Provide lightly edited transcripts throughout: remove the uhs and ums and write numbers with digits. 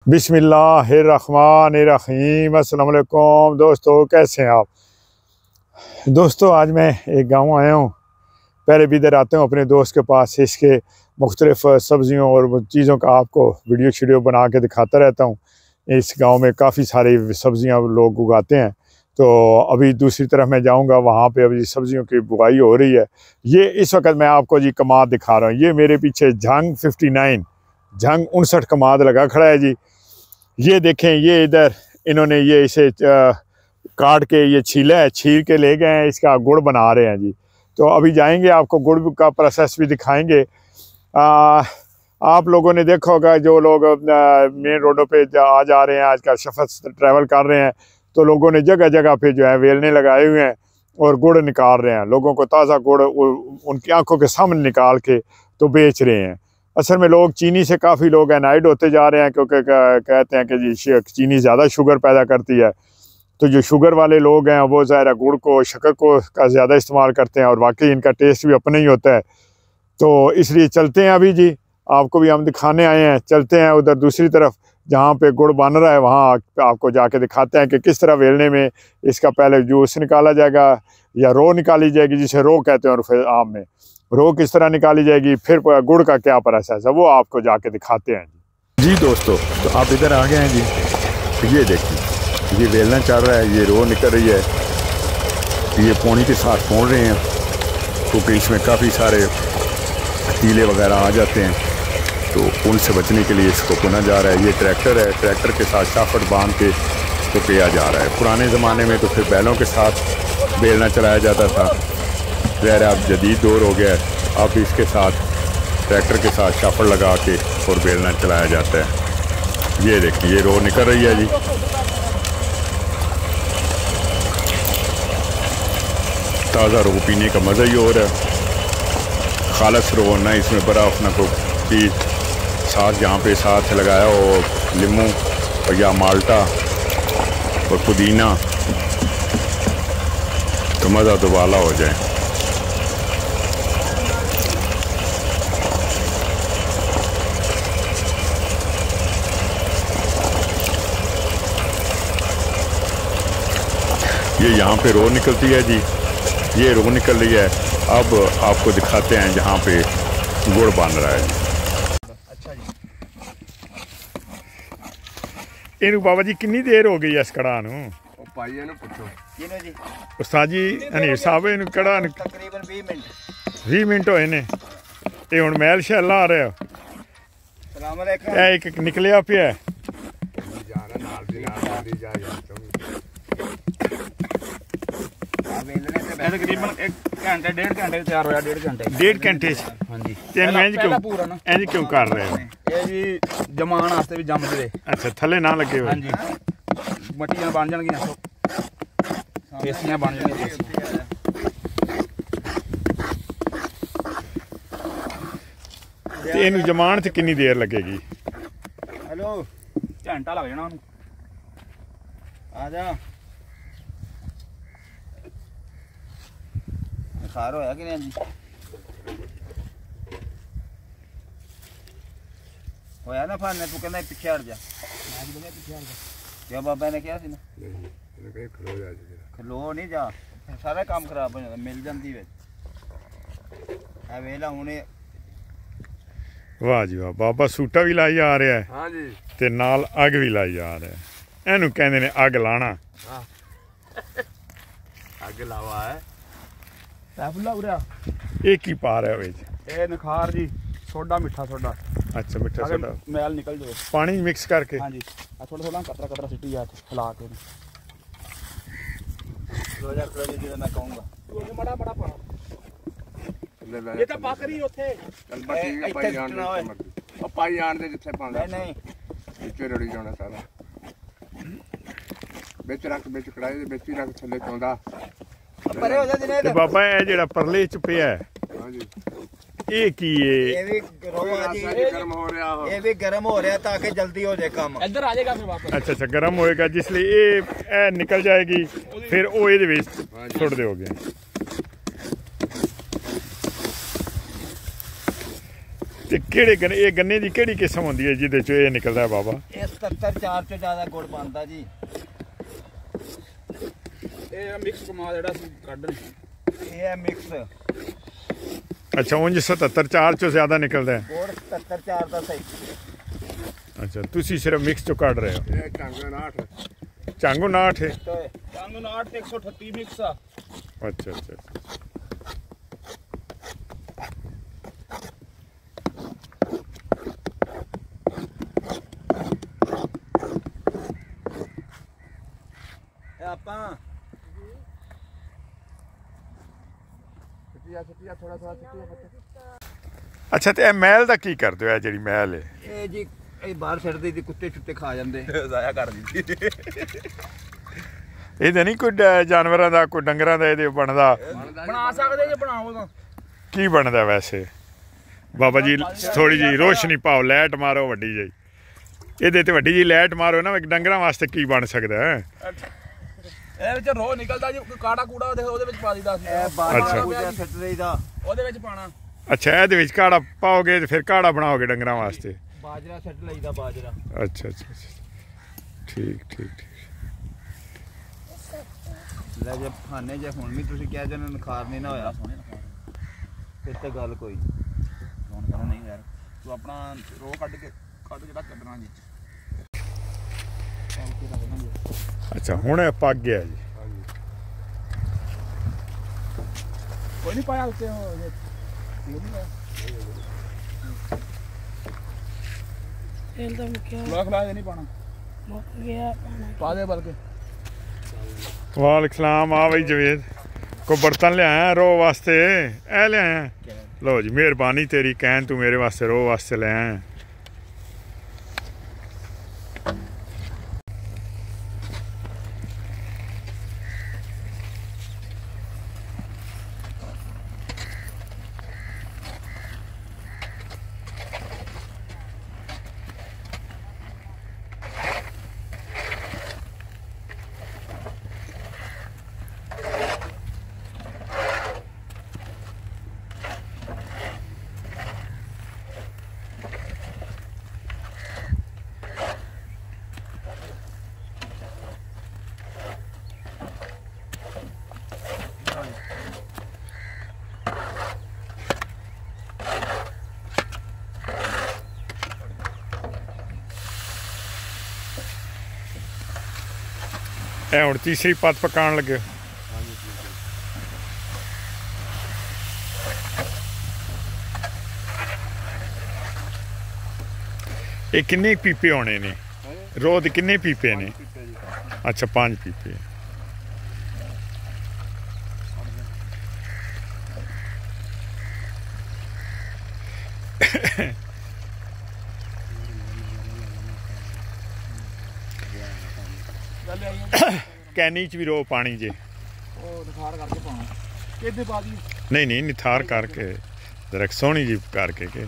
बिस्मिल्लाहिर्रहमानिर्रहीम। अस्सलाम वालेकुम दोस्तों, कैसे हैं आप दोस्तों। आज मैं एक गाँव आया हूँ। पहले भी इधर आता हूँ अपने दोस्त के पास, इसके मुख्तलिफ सब्ज़ियों और चीज़ों का आपको वीडियो बना के दिखाता रहता हूँ। इस गांव में काफ़ी सारी सब्ज़ियाँ लोग उगाते हैं। तो अभी दूसरी तरफ मैं जाऊंगा, वहाँ पे अभी सब्ज़ियों की बुआई हो रही है। ये इस वक्त मैं आपको जी कमाद दिखा रहा हूँ। ये मेरे पीछे झंग 59 कमाद लगा खड़ा है जी। ये देखें, ये इधर इन्होंने ये इसे काट के ये छीला है, छील के ले गए हैं, इसका गुड़ बना रहे हैं जी। तो अभी जाएंगे, आपको गुड़ का प्रोसेस भी दिखाएंगे। आप लोगों ने देखा होगा, जो लोग मेन रोडों पे आ जा रहे हैं, आजकल सफ़र ट्रैवल कर रहे हैं, तो लोगों ने जगह जगह पे जो है वेलने लगाए हुए हैं और गुड़ निकाल रहे हैं। लोगों को ताज़ा गुड़ उनकी आंखों के सामने निकाल के तो बेच रहे हैं। असल में लोग चीनी से काफ़ी लोग एनाइड होते जा रहे हैं, क्योंकि कहते हैं कि जी चीनी ज़्यादा शुगर पैदा करती है। तो जो शुगर वाले लोग हैं वो ज़ाहिर गुड़ को, शक्कर को का ज़्यादा इस्तेमाल करते हैं, और वाकई इनका टेस्ट भी अपना ही होता है। तो इसलिए चलते हैं अभी जी, आपको भी हम दिखाने आए हैं। चलते हैं उधर दूसरी तरफ जहाँ पे गुड़ बन रहा है, वहाँ आपको जाके दिखाते हैं कि किस तरह वेलने में इसका पहले जूस निकाला जाएगा या रो निकाली जाएगी, जिसे रो कहते हैं, और फिर आम में रो किस तरह निकाली जाएगी, फिर गुड़ का क्या प्रोसेस है वो आपको जाके दिखाते हैं जी। दोस्तों, तो आप इधर आ गए हैं जी। ये देखिए, ये वेलना चल रहा है, ये रो निकल रही है, ये पोनी के साथ पोड़ रहे हैं, क्योंकि इसमें काफ़ी सारे कीले वगैरह आ जाते हैं, तो उनसे बचने के लिए इसको पुना जा रहा है। ये ट्रैक्टर है, ट्रैक्टर के साथ शाफट बांध के इसको किया जा रहा है। पुराने ज़माने में तो फिर बैलों के साथ बेलना चलाया जाता था। ज़ाहिर अब जदीद दौर हो गया है, अब इसके साथ ट्रैक्टर के साथ शाफट लगा के और बेलना चलाया जाता है। ये देखिए, ये रो निकल रही है जी। ताज़ा रो पीने का मज़ा ही और है। खालस रो, ना इसमें बर्फ़ ना कोई चीज़, साथ यहाँ पे साथ लगाया हो नींबू या माल्टा और पुदीना, तो मज़ा तो वाला हो जाए। ये यहाँ पे रो निकलती है जी, ये रो निकल रही है। अब आपको दिखाते हैं जहाँ पे गुड़ बन रहा है जी। अच्छा जी, इनू बाबा जी कितनी देर हो गई है इस कड़ा नू? उस्ताद जी हनीफ साहब, इन कड़ा तकरीबन 20 मिनट होए ने। ये हुण मैल शैल ला रहे हो? एक निकलिया पिया तकरीबन 1 घंटे 1.5 घंटे तैयार होया। 1.5 घंटे 1.5 घंटे हाँ जी। इंज क्यों कर रहे हो? ये जी जमान वास्ते भी जम जाए। अच्छा, थले ना लगे हुए? हाँ जी, मट्टियां बन जाएंगी, पेसियां बन जाएंगी। इनू जमान से कितनी देर लगेगी? हेलो, घंटा लग जाना। आजा खार होया कि नहीं जी? होया ना फाने, तू कहना पीछे हट जा। क्या बाबा ने कहा सी ना, खलो नहीं जा, सारा काम खराब हो जाता। मिल जाती है वेला हुणे। वाह जी वाह, बाबा सूटा भी लाई आ रहा है। हाँ जी, ते नाल अग भी लाई आ रहा है। इनू कहंदे ने अग लाना। अग लावा है एक ही पा रहा है? ए नखार जी, सोडा, मीठा सोडा। अच्छा, मीठा सोडा, मैल निकल जाए, पानी मिक्स करके। हाँ जी, थोड़ा कतरा सिटी जा हिला के। 2000 मैं कहूँगा बड़ा बड़ा पा ये तो पाकरी उथे पाई जान दे जिथे पांदा नहीं नीचे रड़ी जाना सारा बिच रख, बिच कढ़ाई दे बिच ही रख, थल्ले चौंदा परे हो जा दिने। ते बाबा ए जेड़ा परले च पिया है, हां जी, ये की है? ये भी गर्म हो रहा हो, ये भी गर्म हो रहा ताकि जल्दी हो जाए काम। इधर आ जाएगा फिर वापस। अच्छा अच्छा, गर्म होएगा जिसलिए ये निकल जाएगी, फिर वो ये विच छोड़ दोगे। ते केड़े गन्ने, ये गन्ने दी केड़ी किस्म होंदी है जिहदे चों ये निकलदा है बाबा? ये 77 चो ज्यादा गुड़ बनदा जी। ये मिक्स कमाल जेड़ा कड्ढन ये है मिक्स। अच्छा उंज 77 चो ज्यादा निकलदा है? गुड़ 77 दा सही। अच्छा तुसी सिर्फ मिक्स चो काट रहे हो? ये टांगो 9 चांगो 9 है? टांगो 9 ते 138 मिक्स आ। अच्छा अच्छा अच्छा तो महल का की करते हो? जी महल है ये जी ये बाहर छड़ दी कुत्ते छुट्टे खा जाते जाया कर दी। ये नहीं कोई जानवरों का कोई डंगर का ये बनता? बना सकते जे बनाओ तो की बनता वैसे बाबा जी? थोड़ी जी रोशनी पाओ, लाइट मारो वड्डी जी, ये वड्डी जी लाइट मारो ना डंगर वास्ते की बन सकता है? ਇਹ ਵਿੱਚ ਰੋ ਨਿਕਲਦਾ ਜੀ ਕਾੜਾ ਕੂੜਾ ਉਹਦੇ ਵਿੱਚ ਪਾ ਦੀਦਾ। ਇਹ ਬਾਜਰਾ ਕੂੜਾ ਛੱਡ ਦੇਈਦਾ ਉਹਦੇ ਵਿੱਚ ਪਾਣਾ। ਅੱਛਾ ਇਹਦੇ ਵਿੱਚ ਕਾੜਾ ਪਾਓਗੇ ਤੇ ਫਿਰ ਕਾੜਾ ਬਣਾਓਗੇ ਡੰਗਰਾਂ ਵਾਸਤੇ? ਬਾਜਰਾ ਛੱਡ ਲਈਦਾ ਬਾਜਰਾ। ਅੱਛਾ ਅੱਛਾ ਠੀਕ ਠੀਕ ਠੀਕ। ਲੈ ਜੇ ਖਾਣੇ ਜੇ ਹੁਣ ਵੀ ਤੁਸੀਂ ਕਹਿ ਦੇਣਾ ਨਖਾਰ ਨਹੀਂ ਨਾ ਹੋਇਆ ਫਿਰ ਤੇ ਗੱਲ ਕੋਈ ਹੁਣ ਕਰੋ ਨਹੀਂ ਯਾਰ। ਤੂੰ ਆਪਣਾ ਰੋ ਕੱਢ ਜਿਹੜਾ ਕੱਢਣਾ ਜੀ। अच्छा हुणे पक गया जी। कोई नहीं पाया उत्ते तेल तो मुक्या खला नहीं पाना मुक गया पा दे बल्कि। वालेकुम सलाम। आ भाई जवेद को बर्तन ले आया रो वास्ते? ए ले आया? लो जी मेहरबानी तेरी, कहन तू मेरे वास्ते रो वास्ते ले आया। ਇਹ ਹੁਣ ਤੀਸਰੀ ਪੱਤ ਪਕਾਉਣ ਲੱਗੇ? ਇਹ ਕਿੰਨੇ ਪੀਪੇ ਹੋਣੇ ਨੇ? ਰੋਜ਼ ਕਿੰਨੇ ਪੀਪੇ ਨੇ? ਅੱਛਾ 5 ਪੀਪੇ। कैनी च भी रो पानी जे निथार करके पाना किदे पा दी? नहीं नहीं निथार करके जरा सोहनी जी करके के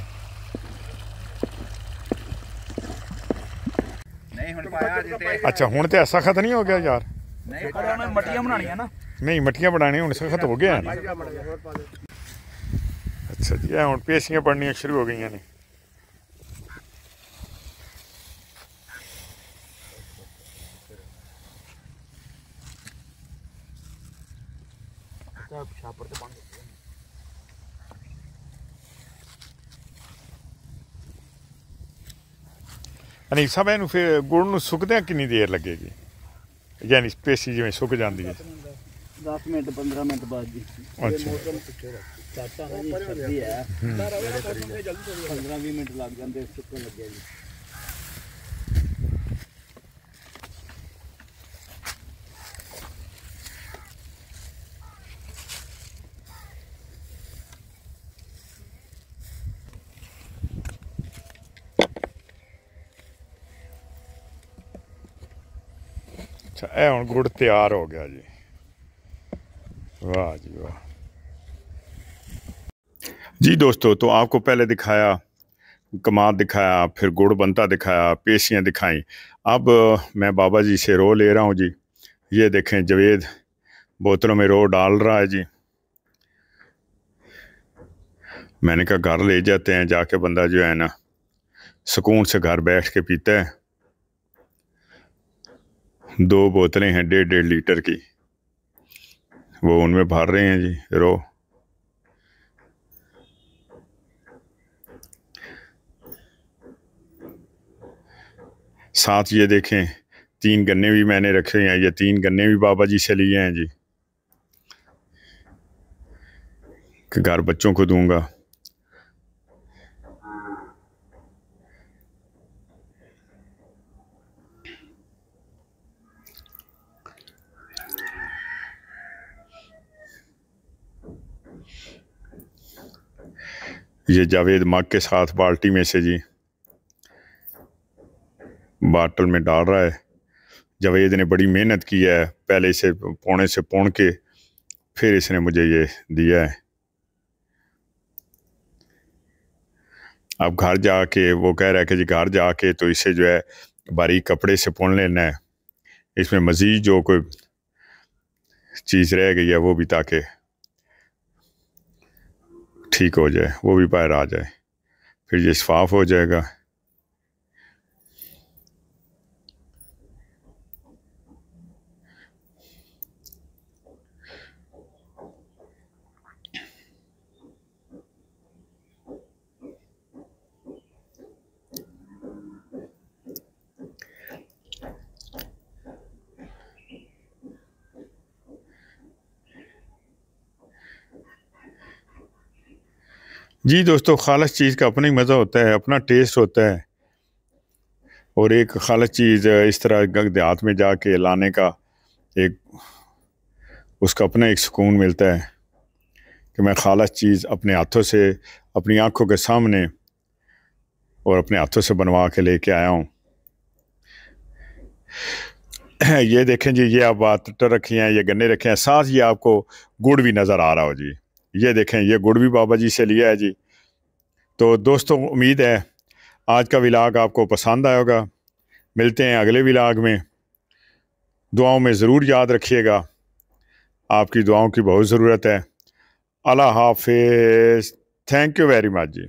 नहीं हुण पाया जिते। अच्छा हुण ते सख्त नहीं हो गया यार? नहीं पर उन्हें मटियां बनानियां ना। नहीं मटियां बनानी हुण सख्त हो गया है। अच्छा जी हुण पेशियां बननियां शुरू हो गई ने। छापर ते बन अनिल साहब इनू फिर गुड़ नूं सुकदियां कितनी देर लगेगी? यानी पेशी जिवें सुक जाती है? 10 मिनट 15 मिनट बाद जी। अच्छा चाटा है जी सर्दी है 15-20 मिनट लग जाते सुकन लगे जी। अच्छा ये हुण गुड़ तैयार हो गया जी। वाह जी वाह जी। दोस्तों तो आपको पहले दिखाया कमाद दिखाया, फिर गुड़ बनता दिखाया, पेशियाँ दिखाई। अब मैं बाबा जी से रो ले रहा हूँ जी। ये देखें जवेद बोतलों में रो डाल रहा है जी। मैंने कहा घर ले जाते हैं, जाके बंदा जो है ना सुकून से घर बैठ के पीता है। 2 बोतलें हैं 1.5 लीटर की, वो उनमें भर रहे हैं जी रो। साथ ये देखें 3 गन्ने भी मैंने रखे हैं, ये 3 गन्ने भी बाबा जी से लिए हैं जी, कि घर बच्चों को दूंगा। ये जावेद मग के साथ बाल्टी में से जी बाटल में डाल रहा है। जावेद ने बड़ी मेहनत की है, पहले इसे पौने से पौन के फिर इसने मुझे ये दिया है। अब घर जाके वो कह रहा है कि जी घर जाके तो इसे जो है बारीक कपड़े से पौन लेना है, इसमें मज़ीद जो कोई चीज़ रह गई है वो भी ताकि ठीक हो जाए, वो भी बाहर आ जाए, फिर ये शफाफ हो जाएगा। जी दोस्तों, खालिस चीज़ का अपना ही मज़ा होता है, अपना टेस्ट होता है, और एक खालिस चीज़ इस तरह देहात में जाके लाने का एक उसका अपना एक सुकून मिलता है कि मैं खालिस चीज़ अपने हाथों से अपनी आंखों के सामने और अपने हाथों से बनवा के लेके आया हूँ। ये देखें जी, ये आप टमाटर रखी हैं, ये गन्ने रखे हैं, साथ ये आपको गुड़ भी नज़र आ रहा हो जी। ये देखें, ये गुड़ भी बाबा जी से लिया है जी। तो दोस्तों, उम्मीद है आज का व्लॉग आपको पसंद आया होगा। मिलते हैं अगले व्लॉग में। दुआओं में ज़रूर याद रखिएगा, आपकी दुआओं की बहुत ज़रूरत है। अल्लाह हाफिज़। Thank you very much ji.